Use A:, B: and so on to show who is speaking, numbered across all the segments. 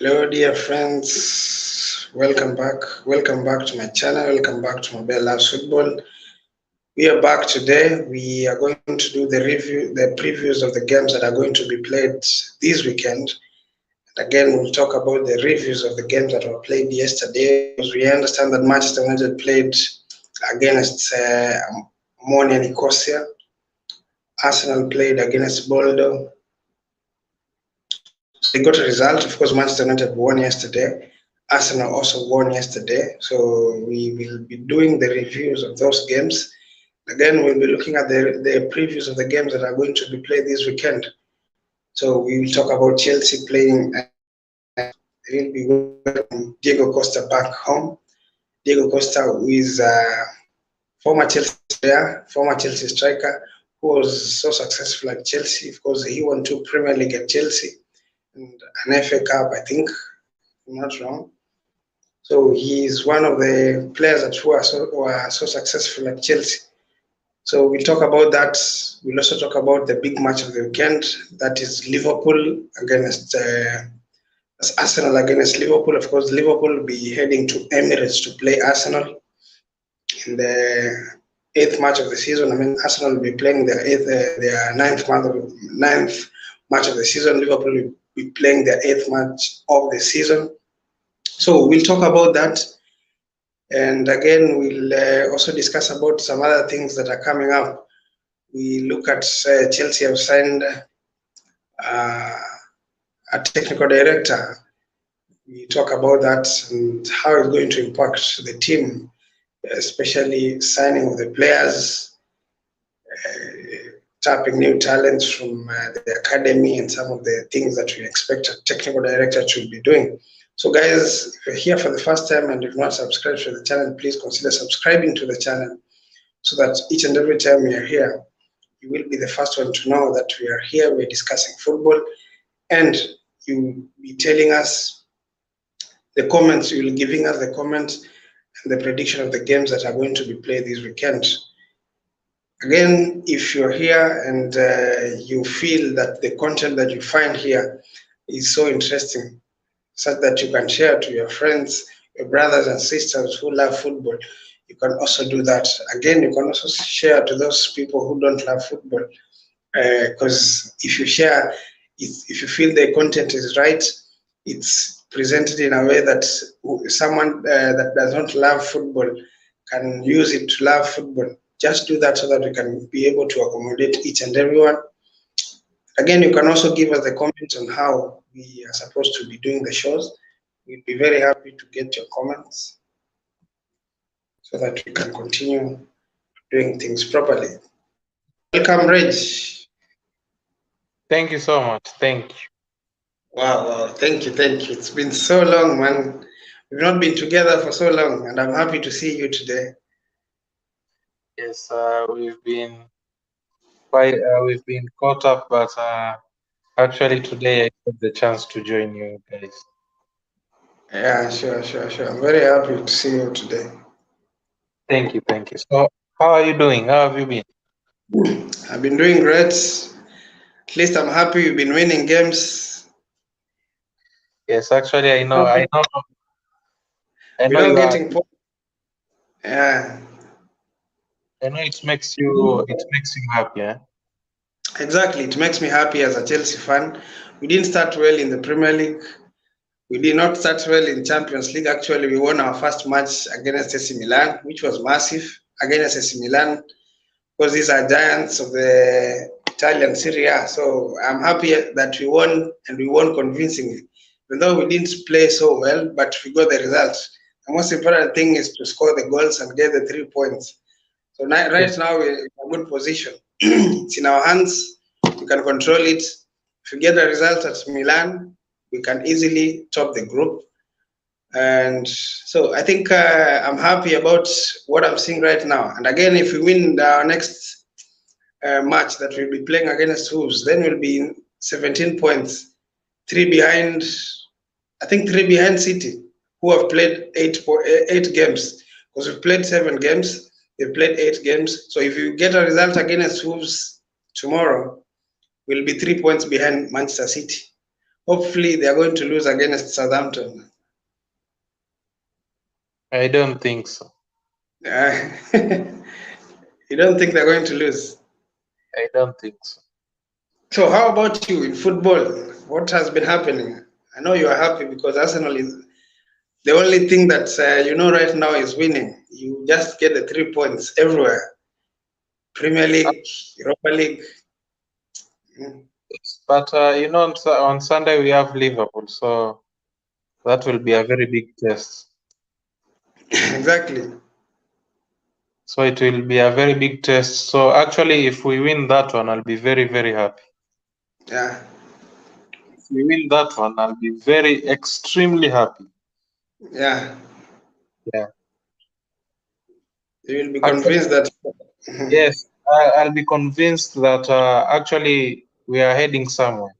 A: Hello, dear friends. Welcome back. Welcome back to my channel. Welcome back to Mobile Loves Football. We are back today. We are going to do the previews of the games that are going to be played this weekend. And again, we'll talk about the reviews of the games that were played yesterday because we understand that Manchester United played against Monia Nicosia. Arsenal played against Boldo. So they got a result. Of course, Manchester United won yesterday. Arsenal also won yesterday. So we will be doing the reviews of those games. Again, we'll be looking at the previews of the games that are going to be played this weekend. So we will talk about Chelsea playing. We'll be welcoming Diego Costa back home. Diego Costa, who is a former Chelsea player, former Chelsea striker, who was so successful at Chelsea. Of course, he won 2 Premier League at Chelsea and an FA Cup, I think, if I'm not wrong. So he is one of the players that were so successful at Chelsea. So we'll talk about that. We'll also talk about the big match of the weekend. That is Liverpool against Arsenal against Liverpool. Of course, Liverpool will be heading to Emirates to play Arsenal in the eighth match of the season. I mean, Arsenal will be playing their ninth match of the season. Liverpool will be playing their eighth match of the season. So we'll talk about that. And again, we'll also discuss about some other things that are coming up. We look at Chelsea have signed a technical director. We talk about that and how it's going to impact the team, especially signing of the players, tapping new talents from the academy, and some of the things that we expect a technical director to be doing. So guys, if you're here for the first time and you've not subscribed to the channel, please consider subscribing to the channel so that each and every time we are here, you will be the first one to know that we are here, we're discussing football, and you will be telling us the comments, you will be giving us the comments and the prediction of the games that are going to be played this weekend. Again, if you're here and you feel that the content that you find here is so interesting, such that you can share to your friends, your brothers and sisters who love football, you can also do that. Again, you can also share to those people who don't love football, because if you share, if you feel the content is right, it's presented in a way that someone that does not love football can use it to love football. Just do that so that we can be able to accommodate each and everyone. Again, you can also give us the comments on how we are supposed to be doing the shows. We'd be very happy to get your comments so that we can continue doing things properly. Welcome, Reg.
B: Thank you so much. Thank you.
A: Wow, thank you, thank you. It's been so long, man. We've not been together for so long, and I'm happy to see you today.
B: Yes, we've been caught up, but actually today I got the chance to join you guys.
A: Yeah, sure. I'm very happy to see you today.
B: Thank you, thank you. So, how are you doing? How have you been?
A: I've been doing great. At least I'm happy you've been winning games.
B: Yes, actually, I
A: We're
B: know
A: not
B: you are.
A: getting points. Yeah,
B: I know it makes you happy. Eh?
A: exactly. It makes me happy as a Chelsea fan. We didn't start well in the Premier League. We did not start well in Champions League. Actually, we won our first match against AC Milan, which was massive against AC Milan because these are giants of the Italian Serie A. So I'm happy that we won and we won convincingly. Even though we didn't play so well, but we got the results. The most important thing is to score the goals and get the 3 points. So right now we're in a good position. It's in our hands. We can control it. If we get the result at Milan, we can easily top the group. And so I think I'm happy about what I'm seeing right now. And again, if we win our next match that we'll be playing against Wolves, then we'll be in 17 points, three behind. I think three behind City, who have played eight games. Because we've played 7 games, they've played 8 games. So if you get a result against Wolves tomorrow, we'll be 3 points behind Manchester City. hopefully they are going to lose against Southampton.
B: I don't think so.
A: You don't think they're going to lose?
B: I don't think so.
A: So how about you in football? What has been happening? I know you are happy because Arsenal is the only thing that you know right now is winning. You just get the 3 points everywhere. Premier League, Europa League. Mm.
B: But on Sunday we have Liverpool, so that will be a very big test.
A: Exactly.
B: So it will be a very big test. So actually, if we win that one, I'll be very, very happy.
A: Yeah.
B: If we win that one, I'll be very extremely happy.
A: Yeah.
B: Yeah.
A: You will be
B: Actually,
A: convinced that.
B: yes, I'll be convinced that actually we are heading somewhere.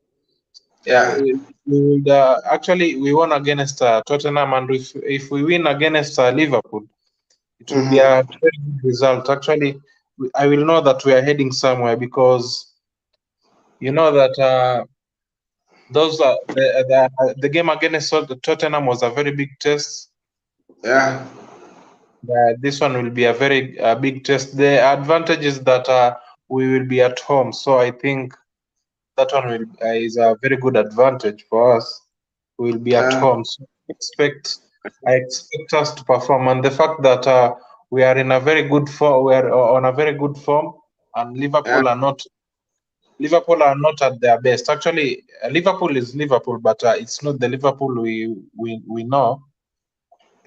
B: Yeah,
A: Yeah.
B: we would actually we won against Tottenham, and if we win against Liverpool, it will be a very good result. Actually, I will know that we are heading somewhere because you know that those the game against Tottenham was a very big test.
A: Yeah.
B: This one will be a very big test. The advantage is that we will be at home, so I think that one will is a very good advantage for us. We will be at
A: Yeah.
B: home, so I expect us to perform, and the fact that we are in a very good form, we are on a very good form, and
A: Yeah.
B: Liverpool are not at their best. Actually, Liverpool is Liverpool, but it's not the Liverpool we know.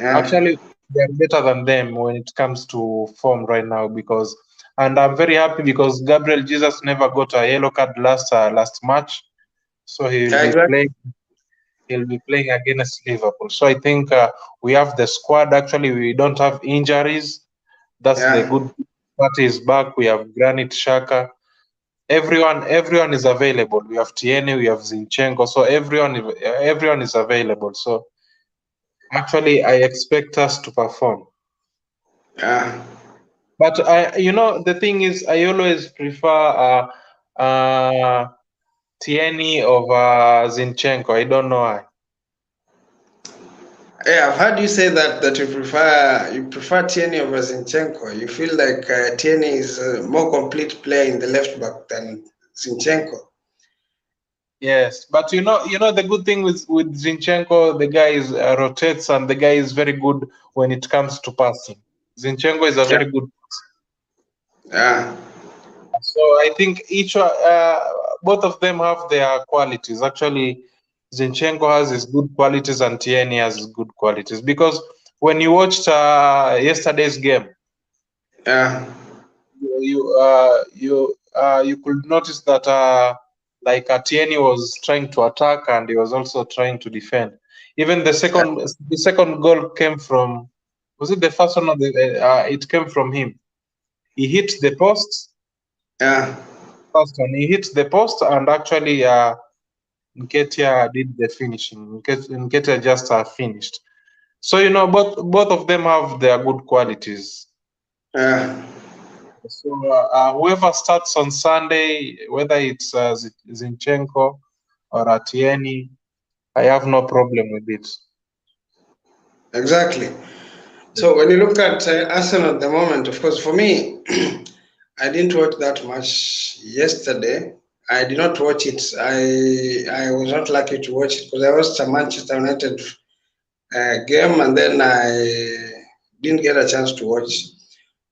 A: Yeah.
B: Actually, they are better than them when it comes to form right now because, and I'm very happy because Gabriel Jesus never got a yellow card last match, so he will
A: Yeah.
B: be
A: Exactly.
B: playing. He'll be playing against Liverpool. So I think we have the squad. Actually, we don't have injuries. That's the
A: Yeah.
B: good part is back. We have Granit Xhaka. Everyone is available. We have Tierney, we have Zinchenko. So everyone is available. So actually, I expect us to perform.
A: Yeah.
B: But the thing is, I always prefer Tierney over Zinchenko. I don't know why.
A: Yeah, I've heard you say that you prefer Tierney over Zinchenko. You feel like Tierney is a more complete player in the left back than Zinchenko.
B: Yes, but the good thing with Zinchenko, the guy is rotates and the guy is very good when it comes to passing. Zinchenko is a
A: Yeah.
B: very good.
A: Yeah.
B: So I think both of them have their qualities. Actually, Zinchenko has his good qualities and Tierney has his good qualities because when you watched yesterday's game,
A: Yeah.
B: you could notice that like Tierney was trying to attack and he was also trying to defend. Even the second goal came from, was it the first one or it came from him. He hit the post
A: Yeah.
B: first one. He hit the post and actually Nketiah did the finishing. Nketiah just finished. So both of them have their good qualities.
A: Yeah.
B: So whoever starts on Sunday, whether it's Zinchenko or Atieni, I have no problem with it.
A: Exactly. So when you look at Arsenal at the moment, of course, for me, I didn't watch that much yesterday. I did not watch it. I was not lucky to watch it because I watched a Manchester United game and then I didn't get a chance to watch.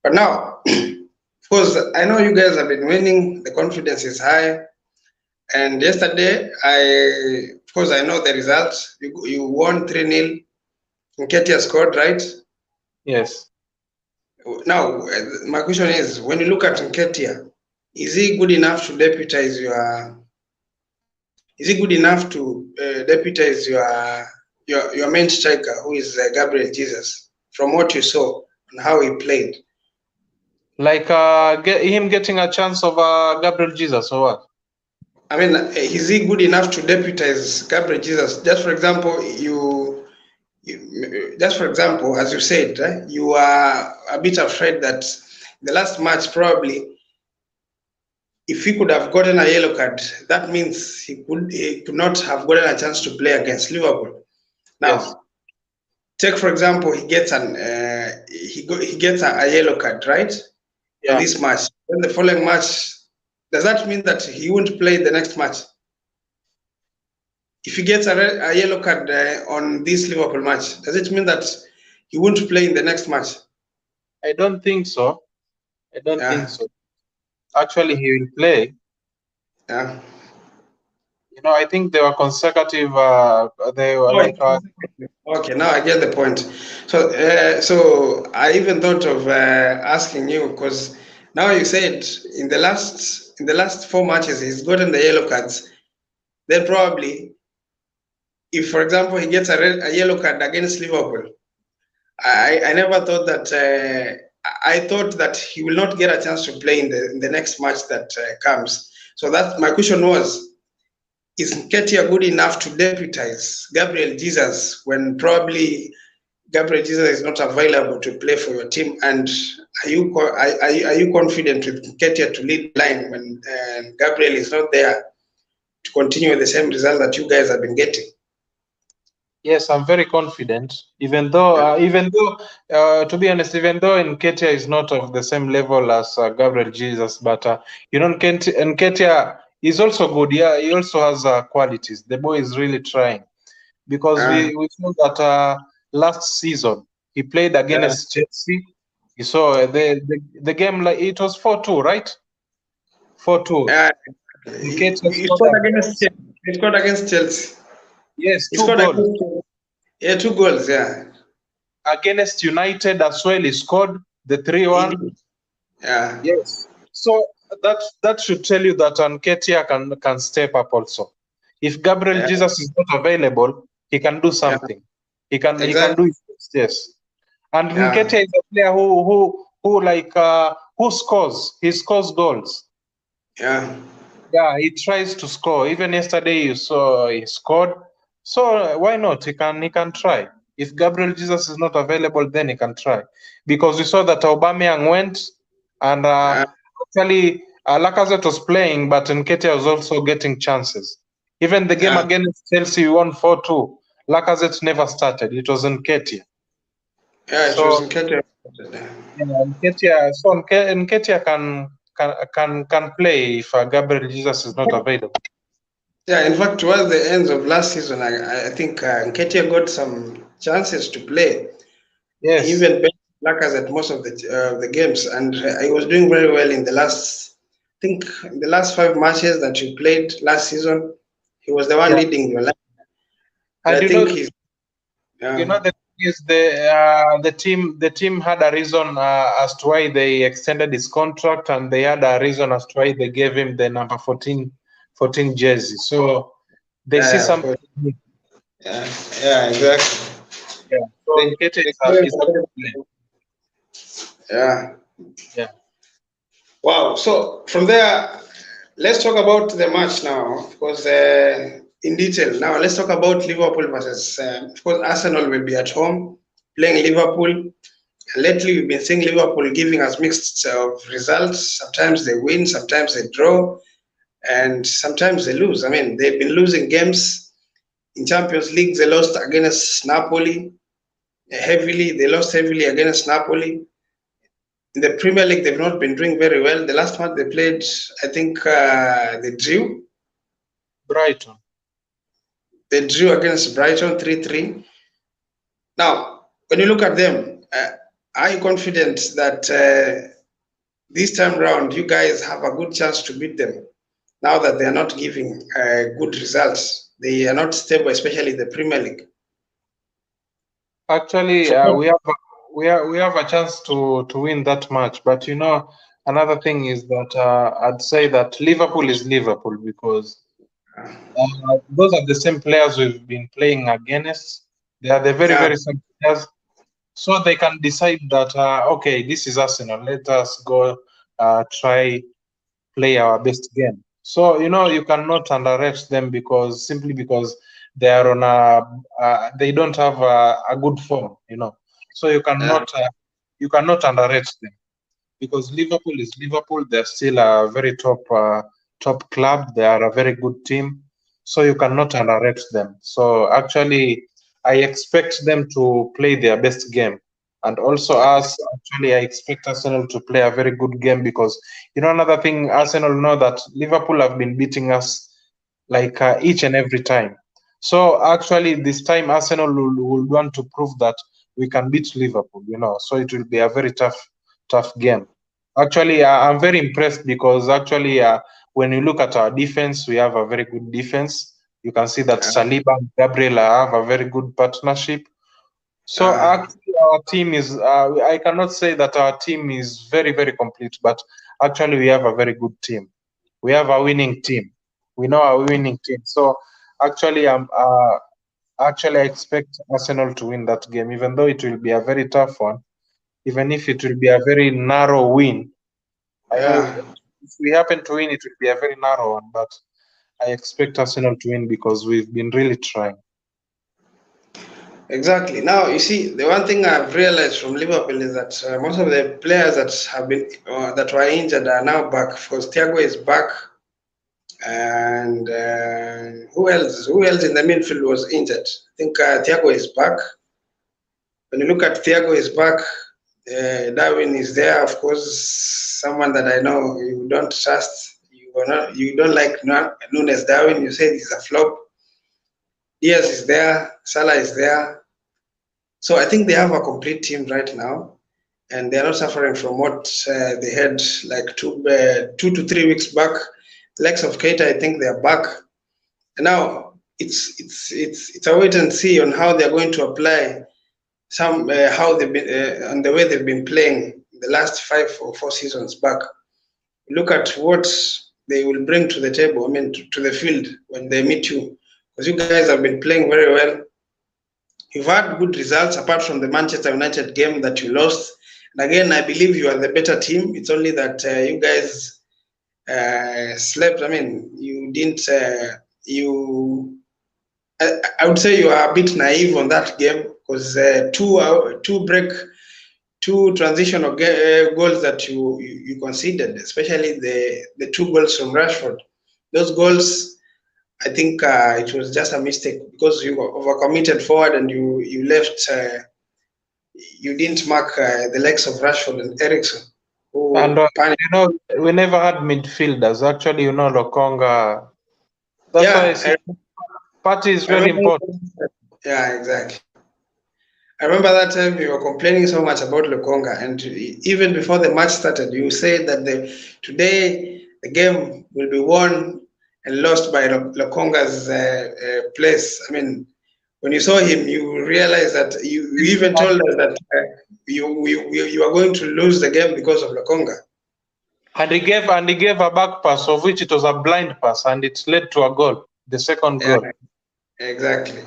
A: But now, of course, I know you guys have been winning. The confidence is high. And yesterday, of course, I know the results. You won 3-0. Nketiah scored, right?
B: Yes.
A: Now, my question is, when you look at Nketiah, is he good enough to deputize your? Is he good enough to deputize your main striker, who is Gabriel Jesus? From what you saw and how he played,
B: Like him getting a chance of Gabriel Jesus or what?
A: I mean, is he good enough to deputize Gabriel Jesus? Just for example, just for example, as you said, you are a bit afraid that the last match probably if he could have gotten a yellow card, that means he could not have gotten a chance to play against Liverpool. Now,
B: Yes.
A: take for example, he gets he gets a yellow card, right? On
B: Yeah.
A: this match. Then the following match, does that mean that he won't play the next match? If he gets a yellow card on this Liverpool match, does it mean that he won't play in the next match?
B: I don't think so. I don't think
A: Yeah,
B: so. Actually, he will play.
A: yeah.
B: You know, I think they were consecutive. They were
A: Oh,
B: like.
A: okay, now I get the point. So I even thought of asking you because now you said in the last 4 matches he's gotten the yellow cards. Then probably, if for example he gets a yellow card against Liverpool, I never thought that. I thought that he will not get a chance to play in the next match that comes. So that my question was: is Nketiah good enough to deputize Gabriel Jesus when probably Gabriel Jesus is not available to play for your team? And are you confident with Nketiah to lead the line when Gabriel is not there to continue the same result that you guys have been getting?
B: Yes, I'm very confident. Even though, to be honest, even though Nketiah is not of the same level as Gabriel Jesus, but Nketiah is also good. Yeah, he also has qualities. The boy is really trying because we saw that last season he played against Chelsea. You saw the game, like it was 4-2, right? 4-2.
A: He scored against Chelsea.
B: Yes,
A: He
B: 2
A: scored
B: goals.
A: Yeah, 2 goals. Yeah.
B: Against United as well, he scored the 3-1.
A: Yeah.
B: Yes. So that should tell you that Nketiah can step up also. If Gabriel Jesus is not available, he can do something. He can do it. Yes. And Nketiah is a player who scores. He scores goals.
A: Yeah.
B: Yeah, he tries to score. Even yesterday you saw he scored. So why not? He can try. If Gabriel Jesus is not available, then he can try. Because we saw that Aubameyang went, and actually Lacazette was playing, but Nketiah was also getting chances. Even the game against Chelsea, we won 4-2. Lacazette never started. It was Nketiah.
A: Yeah, it was Nketiah.
B: Nketiah. So Nketiah can play if Gabriel Jesus is not available.
A: Yeah, in fact, towards the end of last season, I think Nketiah got some chances to play.
B: Yes.
A: Even Lacazette most of the games, and he was doing very well in the last. I think in the last 5 matches that he played last season, he was the one leading the line.
B: And
A: I think he's.
B: You know, the thing is the team had a reason as to why they extended his contract, and they had a reason as to why they gave him the number 14 jersey. So they see something.
A: Yeah, exactly.
B: Yeah. So Nketiah is a good player.
A: Yeah.
B: Yeah.
A: Wow. So from there, let's talk about the match now, because in detail. Now let's talk about Liverpool versus. Of course, Arsenal will be at home playing Liverpool. Lately, we've been seeing Liverpool giving us mixed of results. Sometimes they win, sometimes they draw, and sometimes they lose. I mean, they've been losing games in Champions League. They lost against Napoli heavily. They lost heavily against Napoli. In the Premier League, they've not been doing very well. The last match they played, I think they drew.
B: Brighton.
A: They drew against Brighton 3-3. Now, when you look at them, are you confident that this time round you guys have a good chance to beat them? Now that they are not giving good results, they are not stable, especially the Premier League.
B: Actually, we have a chance to win that match. But you know, another thing is that I'd say that Liverpool is Liverpool because those are the same players we've been playing against. They are the very same players, so they can decide that okay, this is Arsenal. Let us go try play our best game. So you know you cannot underrate them simply because they are on they don't have a good form. You know, so you cannot underrate them. because Liverpool is Liverpool. They're still a very top club. They are a very good team, so you cannot underrate them. So actually, I expect them to play their best game, and also us. Actually, I expect Arsenal to play a very good game because another thing, Arsenal know that Liverpool have been beating us like each and every time. So actually, this time Arsenal will want to prove that we can beat Liverpool. So it will be a very tough game. Actually, I'm very impressed because actually, when you look at our defense, we have a very good defense. You can see that Saliba and Gabriel have a very good partnership. So actually, our team is. I cannot say that our team is very complete, but actually, we have a very good team. We have a winning team. We know a winning team. So actually, I expect Arsenal to win that game, even though it will be a very tough one. Even if it will be a very narrow win, I know if we happen to win, it will be a very narrow one. But I expect Arsenal to win because we've been really trying.
A: Exactly. Now, you see, the one thing I've realized from Liverpool is that most of the players that have been that were injured are now back. Of course, Thiago is back, and who else? Who else in the midfield was injured? I think Thiago is back. When you look at Thiago is back, Darwin is there. Of course, someone that I know you don't trust. You don't like Nunes Darwin. You say he's a flop. Diaz is there. Salah is there. So I think they have a complete team right now, and they're not suffering from what they had like 2 to 3 weeks back. Legs of Keita, I think they're back. And now it's a wait and see on how they're going to apply some how they've been and the way they've been playing the last 5 or 4 seasons back. Look at what they will bring to the table. I mean, to the field when they meet you, because you guys have been playing very well. You've had good results apart from the Manchester United game that you lost. And again, I believe you are the better team. It's only that you guys slept. I mean, you didn't. I would say you are a bit naive on that game because two transitional goals that you conceded, especially the 2 goals from Rashford. Those goals, I think it was just a mistake because you overcommitted forward and you left. You didn't mark the legs of Rashford and Ericsson.
B: And we never had midfielders. Actually, Lokonga. That's why I see Party is very important.
A: Yeah, exactly. I remember that time you were complaining so much about Lukonga, and even before the match started, you said that today the game will be won and lost by Lukonga's place. I mean, when you saw him, you realized that you even told us that you are going to lose the game because of Lukonga.
B: And he gave a back pass, of which it was a blind pass, and it led to a goal, the second goal.
A: Exactly.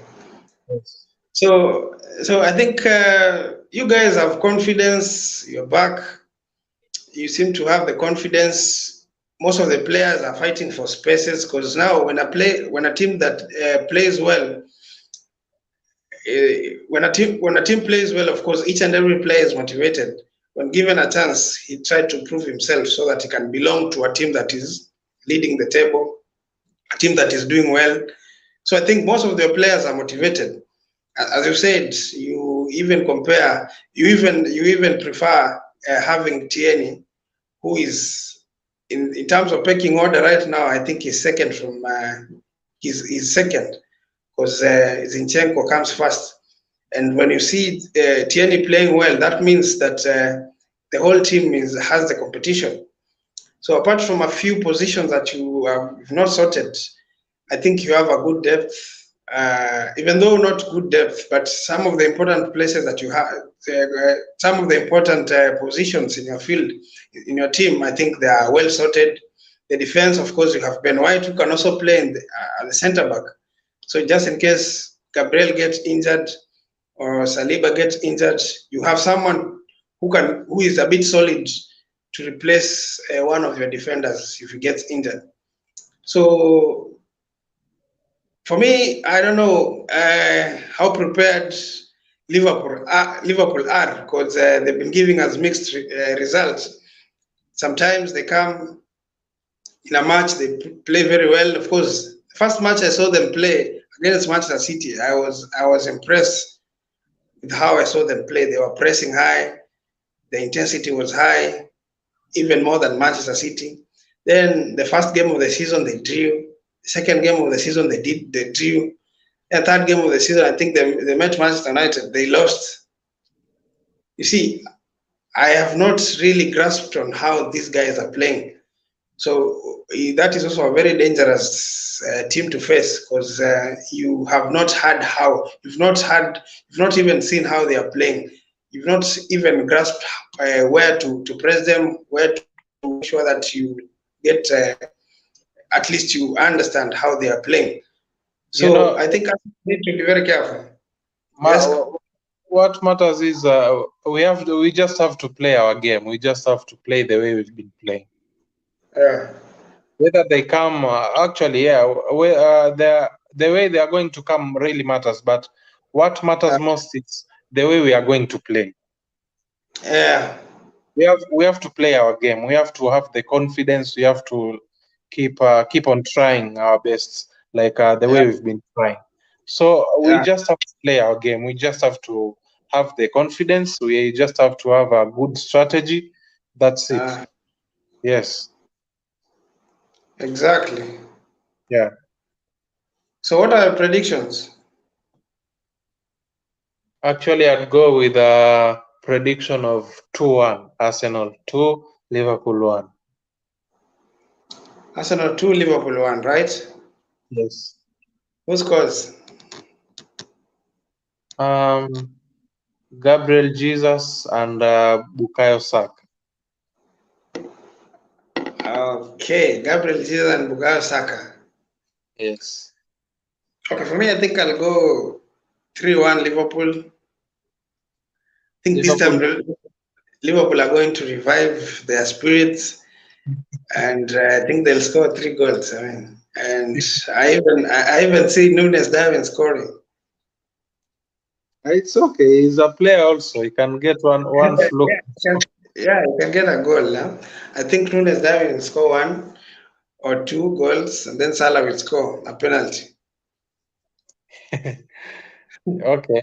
A: Yes. So I think you guys have confidence. You're back. You seem to have the confidence. Most of the players are fighting for spaces because now when a team that plays well, when a team plays well, of course, each and every player is motivated. When given a chance, he tried to prove himself so that he can belong to a team that is leading the table, a team that is doing well. So I think most of the players are motivated. As you said, you even prefer having Tierney, who is in terms of pecking order right now. I think he's second from he's second because Zinchenko comes first. And when you see Tierney playing well, that means that the whole team has the competition. So apart from a few positions that you have not sorted, I think you have a good depth. Even though not good depth, but some of the important places that you have, some of the important positions in your field, in your team, I think they are well sorted. The defense, of course, you have Ben White, who can also play in the center back. So just in case Gabriel gets injured or Saliba gets injured, you have someone who is a bit solid to replace one of your defenders if he gets injured. So for me, I don't know how prepared Liverpool are because they've been giving us mixed results. Sometimes they come in a match, they play very well. Of course, the first match I saw them play against Manchester City, I was impressed with how I saw them play. They were pressing high, the intensity was high, even more than Manchester City. Then the first game of the season they drew. The second game of the season they drew. The third game of the season, I think they met Manchester United. They lost. You see, I have not really grasped on how these guys are playing. So that is also a very dangerous team to face, because you have not had how you've not even seen how they are playing. You've not even grasped where to press them, where to make sure that you get at least you understand how they are playing. So I think I need to be very careful. Yes.
B: What matters is we just have to play our game. We just have to play the way we've been playing. Whether they come, actually, yeah, the way they are going to come really matters. But what matters most is the way we are going to play.
A: Yeah.
B: We have to play our game. We have to have the confidence. We have to keep on trying our best, like the way we've been trying. So we just have to play our game. We just have to have the confidence. We just have to have a good strategy. That's it. Yes.
A: Exactly.
B: Yeah.
A: So what are your predictions?
B: Actually, I'd go with a prediction of 2-1. Arsenal 2, Liverpool 1.
A: Arsenal 2, Liverpool 1, right?
B: Yes.
A: Who scores?
B: Gabriel Jesus and Bukayo Saka.
A: Okay, Gabriel Jesus and Bukayo Saka.
B: Yes.
A: Okay, for me, I think I'll go 3-1 Liverpool. I think this time Liverpool are going to revive their spirits, and I think they'll score 3 goals. I mean, and I even see Nunes Darwin scoring.
B: It's okay. He's a player also. He can get one fluke.
A: Yeah, he can get a goal. Huh? I think Nunes Darwin will score 1 or 2 goals, and then Salah will score a penalty.
B: Okay.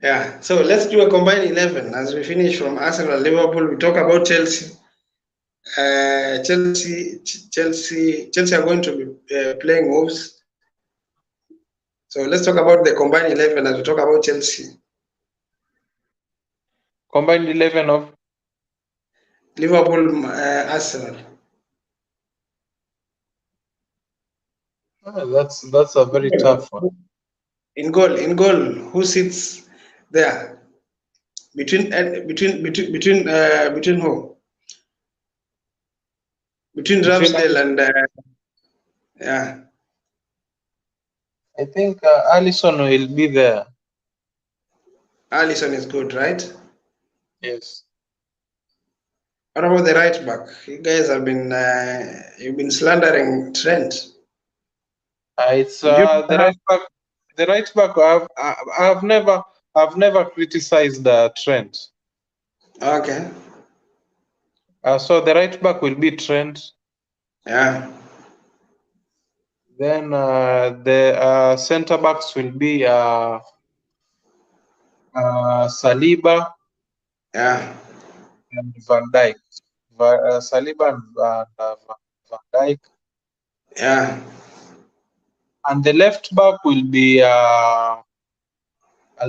A: Yeah, so let's do a combined 11 as we finish from Arsenal, Liverpool. We talk about Chelsea. Chelsea are going to be playing Wolves. So let's talk about the combined 11 as we talk about Chelsea.
B: Combined 11 of
A: Liverpool, Arsenal.
B: Oh, that's a very tough one.
A: In goal, who sits there? Between who? Between Ramsdale and yeah.
B: I think Alisson will be there.
A: Alisson is good, right?
B: Yes.
A: What about the right back? You guys have been you've been slandering Trent.
B: It's the right back. The right back. I've never criticized Trent.
A: Okay.
B: So the right back will be Trent.
A: Yeah.
B: Then the center backs will be Saliba.
A: Yeah.
B: And Van Dijk. Saliba and Van Dijk.
A: Yeah.
B: And the left back will be I'll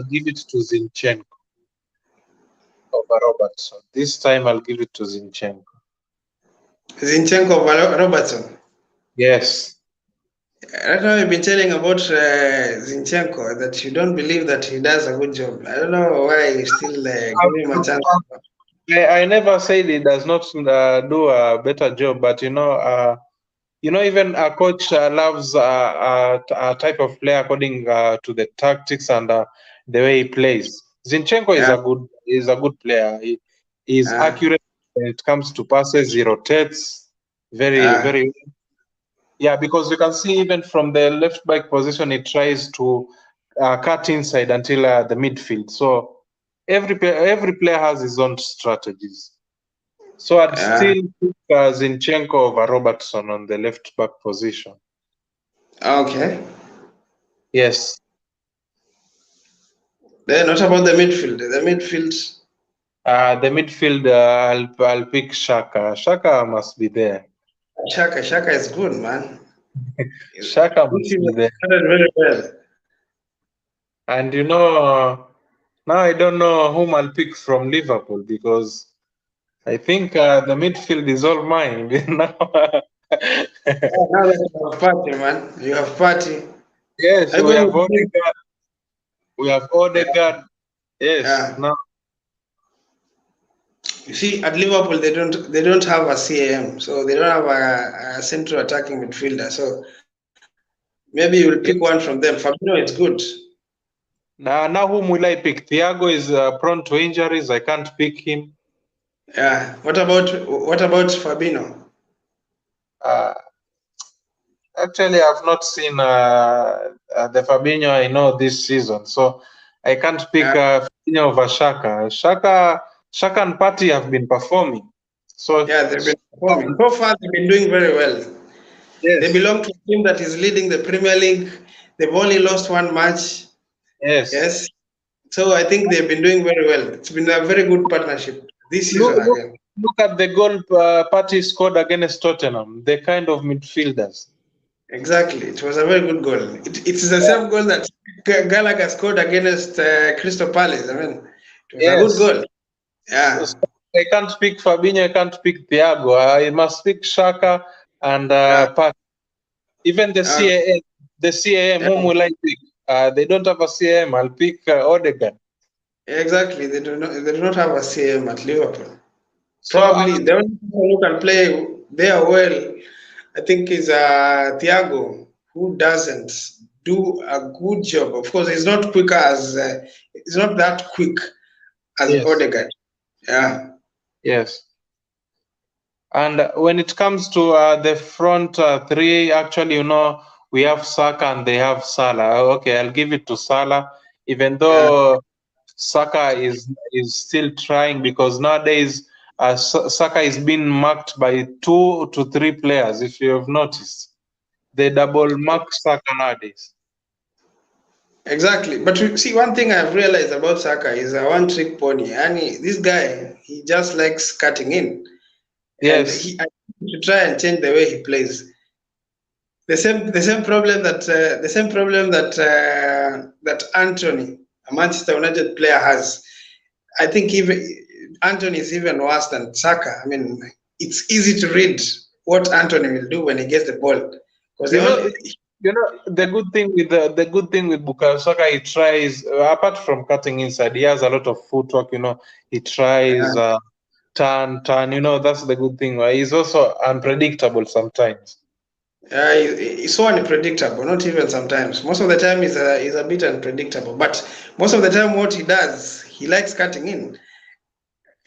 B: give it to Zinchenko over Robertson. This time I'll give it to Zinchenko.
A: Zinchenko over Robertson.
B: Yes.
A: Right now, you've been telling about Zinchenko that you don't believe that he does a good job. I don't know why you still give him a chance.
B: I never said he does not do a better job, but even a coach loves a type of player according to the tactics and the way he plays. Zinchenko is a good player. He is accurate when it comes to passes. He rotates very. Yeah, because you can see even from the left back position, he tries to cut inside until the midfield. So every player has his own strategies. So I'd still pick Zinchenko over Robertson on the left back position.
A: Okay.
B: Yes.
A: Then what about the midfield? The midfield.
B: The midfield, I'll pick Shaka. Shaka must be there.
A: Shaka is good, man.
B: Shaka must be there.
A: Started very well.
B: And you know, now I don't know whom I'll pick from Liverpool because I think the midfield is all mine now.
A: Now that you have party, man. You have party.
B: Yes,
A: Are you
B: we have
A: going with
B: Odegaard. We have Odegaard. Yes,
A: Yeah.
B: now
A: You see, at Liverpool they don't have a CAM, so they don't have a central attacking midfielder. So maybe you will pick
B: yes.
A: one from them. Fabinho is good.
B: Now whom will I pick? Thiago is prone to injuries. I can't pick him.
A: Yeah. What about Fabinho?
B: Uh, Actually, I've not seen the Fabinho I know this season, so I can't pick Fabinho over Shaka. Shaka and Partey have been performing. So
A: Yeah, they've been performing. So far, they've been doing very well. They
B: yes,
A: belong to a team that is leading the Premier League. They've only lost one match.
B: yes.
A: Yes. So I think they've been doing very well. It's been a very good partnership this
B: Look,
A: season
B: look,
A: again.
B: look at the goal Partey scored against Tottenham. The kind of midfielders.
A: Exactly. It was a very good goal. It's the same goal that Gallagher scored against Crystal Palace. I mean, it was a good
B: Yes.
A: goal. Yeah.
B: So I can't pick Fabinho. I can't pick Thiago. I must pick Shaka and
A: Yeah.
B: Partey. Even the CAM,
A: Yeah.
B: whom will I pick? They don't have a CAM. I'll pick Odegaard.
A: Exactly. They do not have a CM at Liverpool.
B: So
A: Probably the only person who can play there well, I think, is Thiago, who doesn't do a good job. Of course, he's not that quick as
B: yes,
A: Odegaard. Yeah.
B: yes. And when it comes to the front three, actually, you know, we have Saka and they have Salah. Okay, I'll give it to Salah, even
A: Yeah.
B: though Saka is still trying because nowadays Saka is being marked by 2 to 3 players. If you have noticed, they double mark Saka nowadays.
A: Exactly. But you see, one thing I've realized about Saka is a one-trick pony. And this guy, he just likes cutting in, and
B: Yes,
A: I need to try and change the way he plays. The same problem that Anthony, a Manchester United player, has. I think even Anthony is even worse than Saka. I mean, it's easy to read what Anthony will do when he gets the ball because
B: you know, the good thing with the good thing with Bukayo Saka, he tries apart from cutting inside, he has a lot of footwork. You know, he tries turn. You know, that's the good thing. He's also unpredictable sometimes.
A: he's so unpredictable. Not even sometimes. Most of the time, he's a bit unpredictable. But most of the time, what he does, he likes cutting in.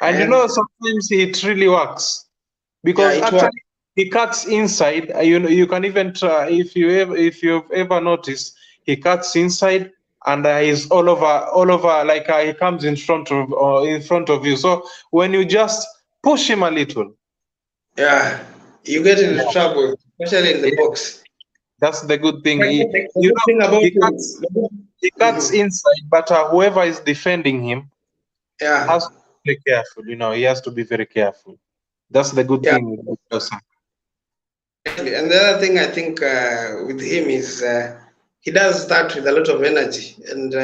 B: And you know, sometimes it really works because
A: It works.
B: actually he cuts inside. You know, you can even try if you've ever noticed, he cuts inside and he's all over like he comes in front of you. So when you just push him a little,
A: Yeah, you get into
B: yeah,
A: trouble, especially in the
B: yeah,
A: box.
B: that's the good thing.
A: The
B: You
A: good
B: know,
A: thing about
B: he cuts
A: him,
B: he cuts inside, but whoever is defending him
A: yeah,
B: has to be very careful. You know, he has to be very careful. That's the good
A: yeah,
B: thing with Bukayo Saka.
A: exactly. And the other thing I think with him is he does that with a lot of energy, and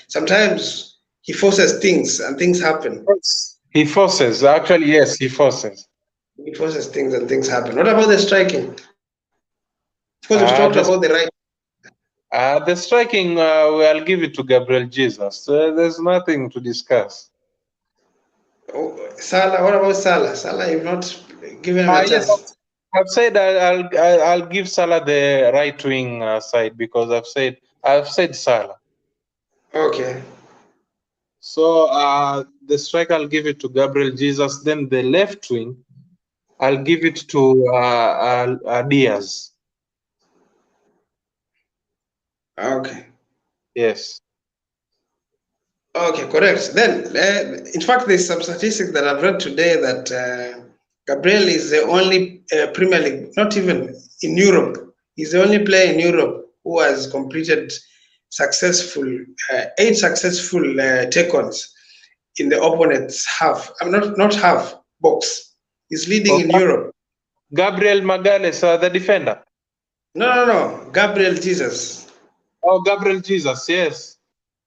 A: sometimes he forces things, and things happen.
B: Yes. He forces. Actually, yes, he forces.
A: He forces things, and things happen. What about the striking? Of course, we've
B: Uh,
A: talked
B: the,
A: about the right.
B: the striking, well, I'll give it to Gabriel Jesus. There's nothing to discuss.
A: Oh, Salah. What about Salah? Salah, you've not given him a
B: Yes,
A: chance.
B: I've said I'll give Salah the right wing side because I've said Salah.
A: Okay.
B: So the striker I'll give it to Gabriel Jesus. Then the left wing I'll give it to Diaz.
A: Okay.
B: Yes.
A: Okay, correct. Then, in fact, there's some statistics that I've read today that Gabriel is the only Premier League, not even in Europe. He's the only player in Europe who has completed successful 8 successful take-ons in the opponent's half. I'm not half box. He's leading in Europe.
B: Gabriel Magalhaes, the defender.
A: No. Gabriel Jesus.
B: Oh, Gabriel Jesus, yes.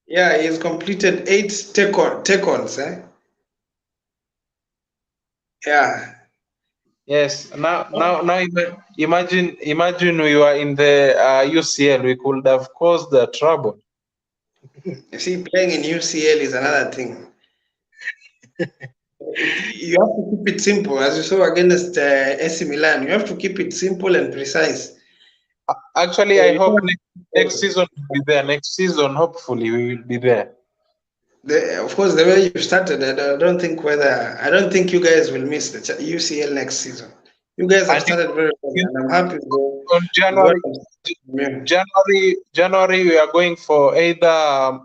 A: Yeah, he's completed 8 take-ons. Yeah.
B: Yes. Now, imagine we were in the UCL, we could have caused the trouble.
A: You see, playing in UCL is another thing. You have to keep it simple, as you saw against AC Milan. You have to keep it simple and precise.
B: Actually, I hope next season we'll be there. Next season, hopefully, we will be there.
A: Of course, the way you started, I don't think you guys will miss the UCL next season. You guys have started very well, and I'm happy
B: on January, we are going for either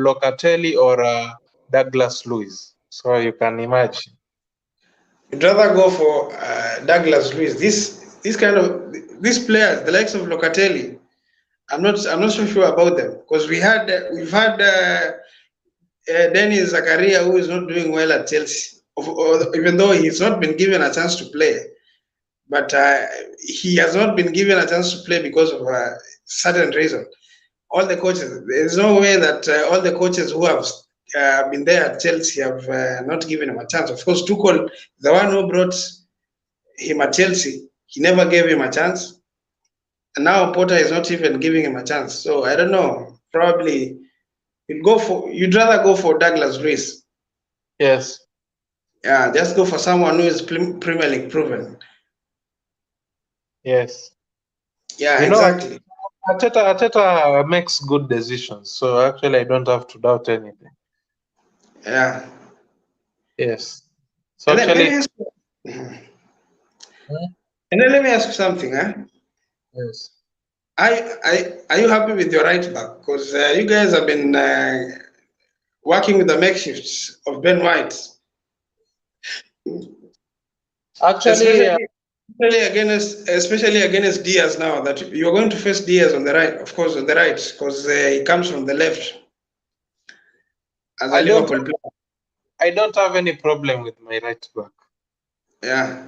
B: Locatelli or Douglas Luiz. So you can imagine.
A: You'd rather go for Douglas Luiz. These players, the likes of Locatelli, I'm not so sure about them, because we've had Dennis Zakaria, who is not doing well at Chelsea, even though he's not been given a chance to play. But he has not been given a chance to play because of a certain reason. All the coaches, there's no way that all the coaches who have been there at Chelsea have not given him a chance. Of course, Tuchel, the one who brought him at Chelsea, he never gave him a chance. And now Potter is not even giving him a chance. So I don't know. Probably you'd rather go for Douglas Luiz.
B: Yes.
A: Yeah, just go for someone who is Premier League proven.
B: Yes.
A: Yeah, exactly.
B: Arteta makes good decisions, so actually I don't have to doubt anything.
A: Yeah.
B: Yes. So and actually,
A: and then let me ask you something,
B: Yes.
A: Are you happy with your right back? Because you guys have been working with the makeshifts of Ben White.
B: Actually,
A: especially against Diaz now, that you're going to face Diaz on the right, of course, on the right, because he comes from the left as a Liverpool player.
B: I don't have any problem with my right back.
A: Yeah.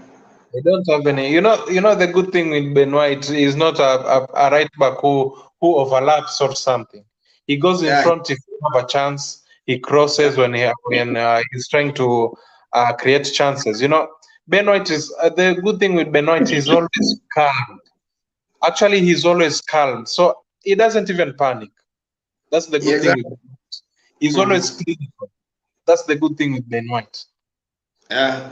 B: I don't have any. You know the good thing with Ben White is not a right back who overlaps or something. He goes in front if you have a chance. He crosses when he's trying to create chances. You know, Ben White is the good thing with Ben White. He's always calm. Actually, he's always calm, so he doesn't even panic. That's the good thing. He's always clinical. That's the good thing with Ben White.
A: Yeah.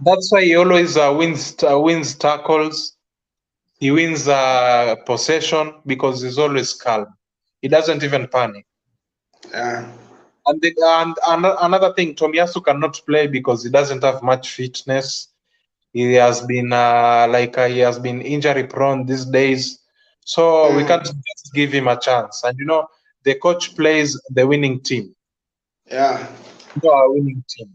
B: That's why he always wins tackles. He wins possession because he's always calm. He doesn't even panic.
A: Yeah.
B: And another thing, Tomiyasu cannot play because he doesn't have much fitness. He has been he has been injury prone these days, so we can't just give him a chance. And you know, the coach plays the winning team.
A: Yeah.
B: Our winning team.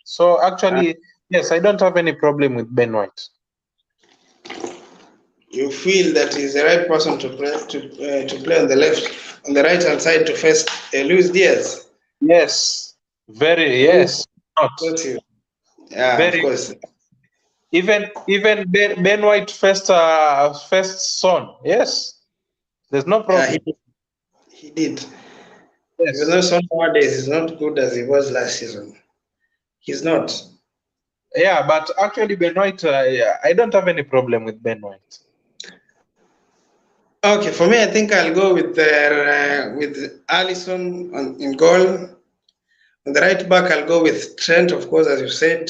B: So actually, yes, I don't have any problem with Ben White.
A: You feel that he's the right person to play on the left, on the right hand side to face Luis Diaz?
B: Yes, yes.
A: Yeah, of course.
B: Even Ben White first Son. Yes, there's no problem.
A: Yeah, he did. Yes. Even though Son nowadays is not good as he was last season. He's not.
B: Yeah, but actually Ben White, I don't have any problem with Ben White.
A: Okay, for me, I think I'll go with Alisson in goal. On the right back, I'll go with Trent, of course, as you said.